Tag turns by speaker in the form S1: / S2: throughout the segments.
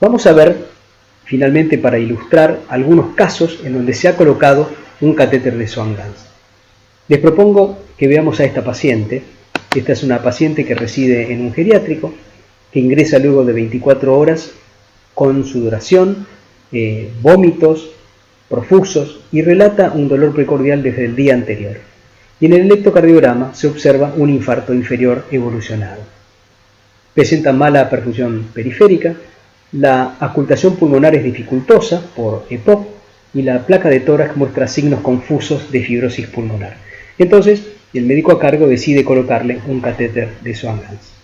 S1: Vamos a ver, finalmente, para ilustrar algunos casos en donde se ha colocado un catéter de Swan-Ganz. Les propongo que veamos a esta paciente. Esta es una paciente que reside en un geriátrico, que ingresa luego de 24 horas con sudoración, vómitos profusos y relata un dolor precordial desde el día anterior. Y en el electrocardiograma se observa un infarto inferior evolucionado. Presenta mala perfusión periférica, la auscultación pulmonar es dificultosa por EPOC y la placa de tórax muestra signos confusos de fibrosis pulmonar. Entonces, el médico a cargo decide colocarle un catéter de Swan-Ganz.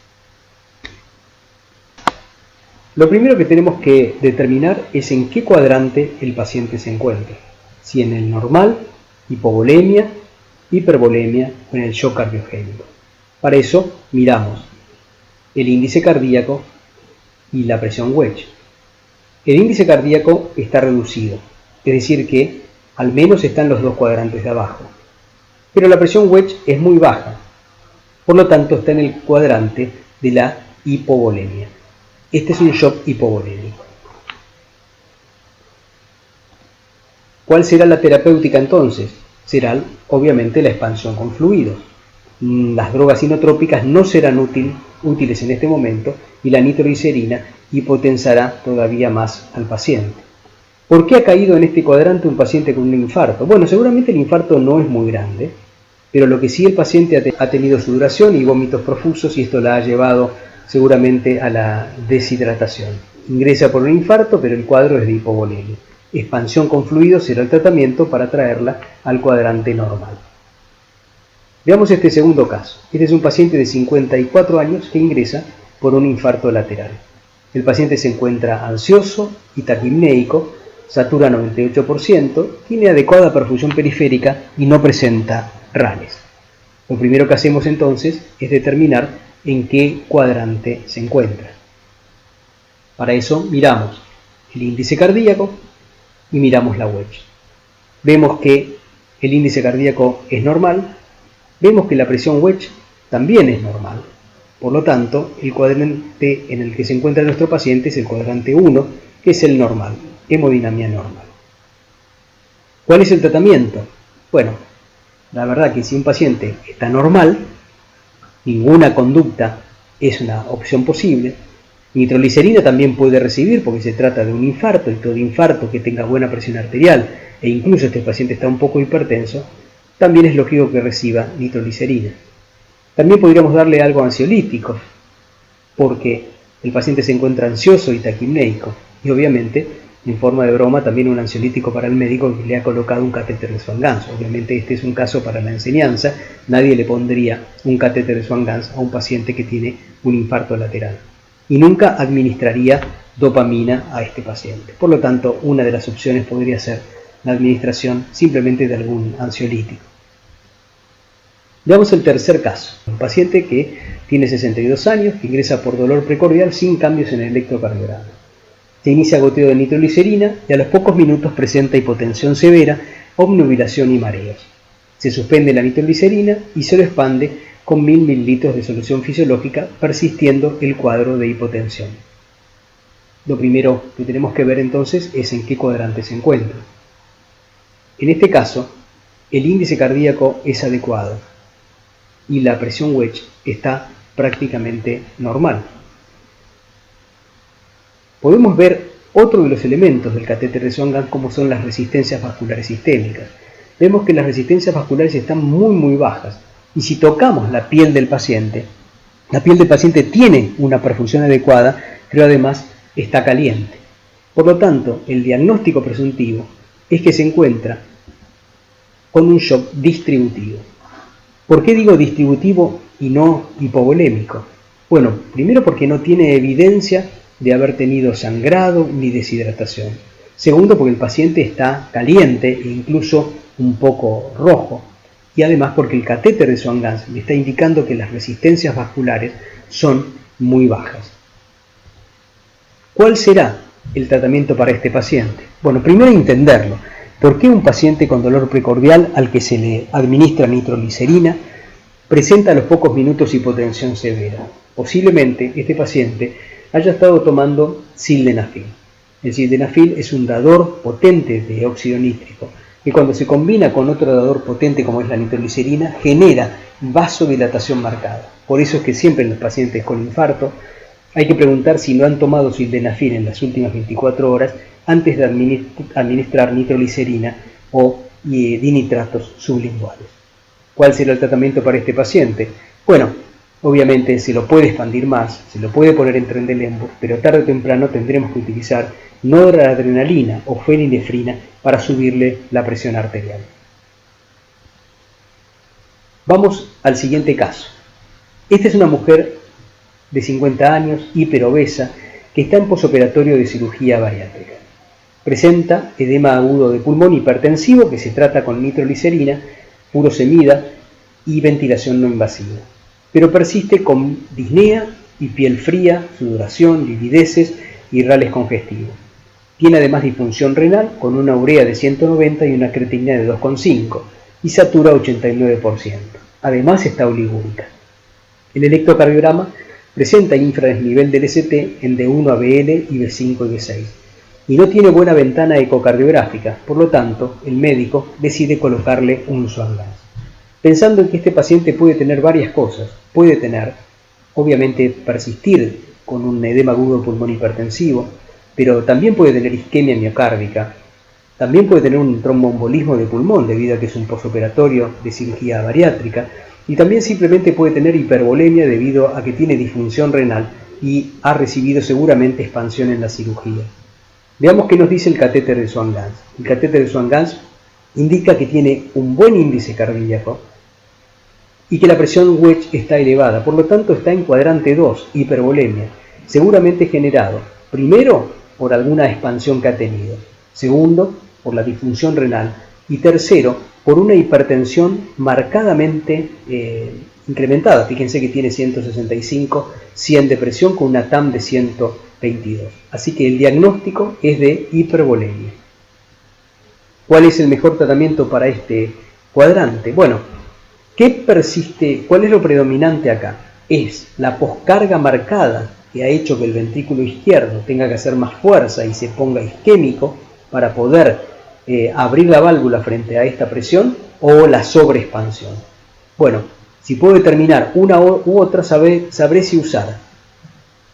S1: Lo primero que tenemos que determinar es en qué cuadrante el paciente se encuentra. Si en el normal, hipovolemia, hipervolemia o en el shock cardiogénico. Para eso miramos el índice cardíaco y la presión wedge. El índice cardíaco está reducido, es decir que al menos están los dos cuadrantes de abajo. Pero la presión wedge es muy baja, por lo tanto está en el cuadrante de la hipovolemia. Este es un shock hipovolémico. ¿Cuál será la terapéutica entonces? Será obviamente la expansión con fluidos. Las drogas inotrópicas no serán útiles en este momento y la nitroglicerina hipotensará todavía más al paciente. ¿Por qué ha caído en este cuadrante un paciente con un infarto? Bueno, seguramente el infarto no es muy grande, pero lo que sí, el paciente ha tenido sudoración y vómitos profusos y esto la ha llevado seguramente a la deshidratación. Ingresa por un infarto, pero el cuadro es de hipovolemia. Expansión con fluidos será el tratamiento para traerla al cuadrante normal. Veamos este segundo caso. Este es un paciente de 54 años que ingresa por un infarto lateral. El paciente se encuentra ansioso y taquipnéico, satura 98%, tiene adecuada perfusión periférica y no presenta RALes. Lo primero que hacemos entonces es determinar en qué cuadrante se encuentra. Para eso miramos el índice cardíaco y miramos la wedge. Vemos que el índice cardíaco es normal, vemos que la presión wedge también es normal. Por lo tanto, el cuadrante en el que se encuentra nuestro paciente es el cuadrante 1, que es el normal, hemodinamia normal. ¿Cuál es el tratamiento? Bueno, la verdad que si un paciente está normal, ninguna conducta es una opción posible. Nitroglicerina también puede recibir porque se trata de un infarto y todo infarto que tenga buena presión arterial e incluso este paciente está un poco hipertenso, también es lógico que reciba nitroglicerina. También podríamos darle algo ansiolítico porque el paciente se encuentra ansioso y taquipnéico y obviamente en forma de broma también un ansiolítico para el médico que le ha colocado un catéter de Swan-Ganz. Obviamente este es un caso para la enseñanza, nadie le pondría un catéter de Swan-Ganz a un paciente que tiene un infarto lateral. Y nunca administraría dopamina a este paciente. Por lo tanto, una de las opciones podría ser la administración simplemente de algún ansiolítico. Veamos el tercer caso. Un paciente que tiene 62 años, que ingresa por dolor precordial sin cambios en el electrocardiograma. Se inicia goteo de nitroglicerina y a los pocos minutos presenta hipotensión severa, obnubilación y mareos. Se suspende la nitroglicerina y se lo expande con 1000 mililitros de solución fisiológica, persistiendo el cuadro de hipotensión. Lo primero que tenemos que ver entonces es en qué cuadrante se encuentra. En este caso, el índice cardíaco es adecuado y la presión wedge está prácticamente normal. Podemos ver otro de los elementos del catéter de Swan-Ganz como son las resistencias vasculares sistémicas. Vemos que las resistencias vasculares están muy bajas y si tocamos la piel del paciente tiene una perfusión adecuada, pero además está caliente. Por lo tanto, el diagnóstico presuntivo es que se encuentra con un shock distributivo. ¿Por qué digo distributivo y no hipovolémico? Bueno, primero porque no tiene evidencia de haber tenido sangrado ni deshidratación. Segundo, porque el paciente está caliente e incluso un poco rojo. Y además porque el catéter de Swan-Ganz le está indicando que las resistencias vasculares son muy bajas. ¿Cuál será el tratamiento para este paciente? Bueno, primero entenderlo. ¿Por qué un paciente con dolor precordial al que se le administra nitroglicerina presenta a los pocos minutos hipotensión severa? Posiblemente este paciente haya estado tomando sildenafil. El sildenafil es un dador potente de óxido nítrico que cuando se combina con otro dador potente como es la nitroglicerina genera vasodilatación marcada. Por eso es que siempre en los pacientes con infarto hay que preguntar si no han tomado sildenafil en las últimas 24 horas antes de administrar nitroglicerina o dinitratos sublinguales. ¿Cuál será el tratamiento para este paciente? Bueno, obviamente se lo puede expandir más, se lo puede poner en Trendelenburg, pero tarde o temprano tendremos que utilizar noradrenalina o fenilefrina para subirle la presión arterial. Vamos al siguiente caso. Esta es una mujer de 50 años, hiperobesa, que está en posoperatorio de cirugía bariátrica. Presenta edema agudo de pulmón hipertensivo que se trata con nitroglicerina, furosemida y ventilación no invasiva, pero persiste con disnea y piel fría, sudoración, livideces y rales congestivos. Tiene además disfunción renal con una urea de 190 y una creatinina de 2,5 y satura 89%. Además está oligúrica. El electrocardiograma presenta infradesnivel del ST en D1 a BL y B5 y B6 y no tiene buena ventana ecocardiográfica, por lo tanto el médico decide colocarle un Swan-Ganz. Pensando en que este paciente puede tener varias cosas, puede tener, obviamente, persistir con un edema agudo de pulmón hipertensivo, pero también puede tener isquemia miocárdica, también puede tener un tromboembolismo de pulmón debido a que es un posoperatorio de cirugía bariátrica, y también simplemente puede tener hipervolemia debido a que tiene disfunción renal y ha recibido seguramente expansión en la cirugía. Veamos qué nos dice el catéter de Swan-Ganz. El catéter de Swan-Ganz indica que tiene un buen índice cardíaco y que la presión wedge está elevada, por lo tanto está en cuadrante 2, hipervolemia, seguramente generado, primero, por alguna expansión que ha tenido, segundo, por la disfunción renal y tercero, por una hipertensión marcadamente incrementada. Fíjense que tiene 165, 100 de presión con una TAM de 122. Así que el diagnóstico es de hipervolemia. ¿Cuál es el mejor tratamiento para este cuadrante? Bueno, ¿qué persiste? ¿Cuál es lo predominante acá? Es la poscarga marcada que ha hecho que el ventrículo izquierdo tenga que hacer más fuerza y se ponga isquémico para poder abrir la válvula frente a esta presión, o la sobreexpansión. Bueno, si puedo determinar una u otra, sabré si usar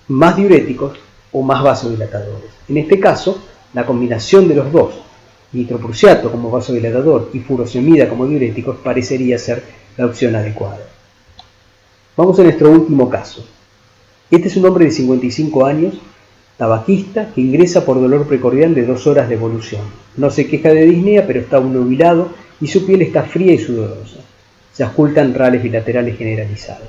S1: más diuréticos o más vasodilatadores. En este caso, la combinación de los dos, nitroprusiato como vasodilatador y furosemida como diuréticos, parecería ser la opción adecuada. Vamos a nuestro último caso. Este es un hombre de 55 años, tabaquista, que ingresa por dolor precordial de 2 horas de evolución. No se queja de disnea, pero está obnubilado y su piel está fría y sudorosa. Se auscultan rales bilaterales generalizados.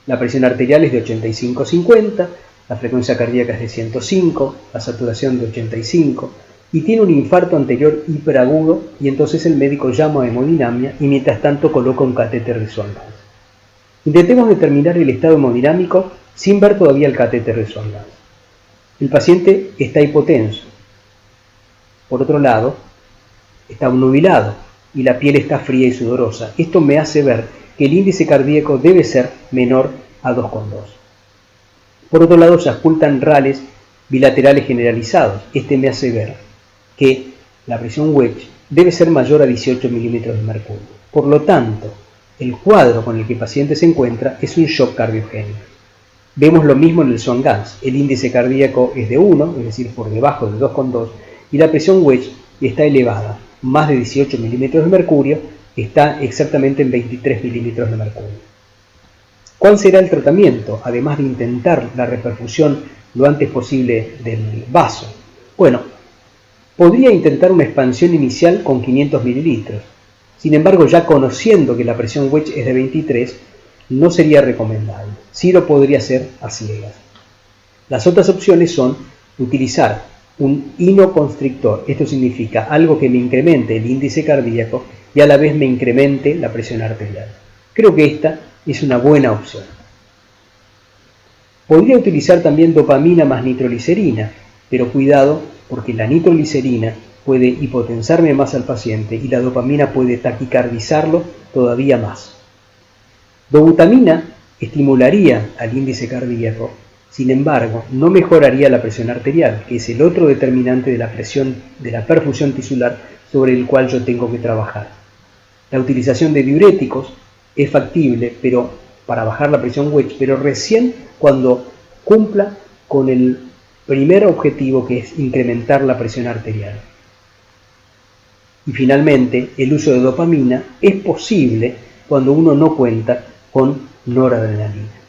S1: La presión arterial es de 85-50, la frecuencia cardíaca es de 105, la saturación de 85, y tiene un infarto anterior hiperagudo, y entonces el médico llama a hemodinamia y mientras tanto coloca un catéter de Swan-Ganz. Intentemos determinar el estado hemodinámico sin ver todavía el catéter de Swan-Ganz. El paciente está hipotenso. Por otro lado, está obnubilado y la piel está fría y sudorosa. Esto me hace ver que el índice cardíaco debe ser menor a 2,2. Por otro lado, se auscultan rales bilaterales generalizados. Este me hace ver que la presión wedge debe ser mayor a 18 milímetros de mercurio. Por lo tanto, el cuadro con el que el paciente se encuentra es un shock cardiogénico. Vemos lo mismo en el Swan-Ganz. El índice cardíaco es de 1, es decir, por debajo de 2,2, y la presión wedge está elevada, más de 18 milímetros de mercurio, está exactamente en 23 milímetros de mercurio. ¿Cuál será el tratamiento, además de intentar la reperfusión lo antes posible del vaso? Bueno, podría intentar una expansión inicial con 500 mililitros. Sin embargo, ya conociendo que la presión wedge es de 23, no sería recomendable. Sí lo podría hacer a ciegas. Las otras opciones son utilizar un inoconstrictor. Esto significa algo que me incremente el índice cardíaco y a la vez me incremente la presión arterial. Creo que esta es una buena opción. Podría utilizar también dopamina más nitroglicerina, pero cuidado porque la nitroglicerina puede hipotensarme más al paciente y la dopamina puede taquicardizarlo todavía más. Dobutamina estimularía al índice cardíaco, sin embargo, no mejoraría la presión arterial, que es el otro determinante de la presión de la perfusión tisular sobre el cual yo tengo que trabajar. La utilización de diuréticos es factible, pero para bajar la presión wedge, pero recién cuando cumpla con el primer objetivo, que es incrementar la presión arterial. Y finalmente, el uso de dopamina es posible cuando uno no cuenta con noradrenalina.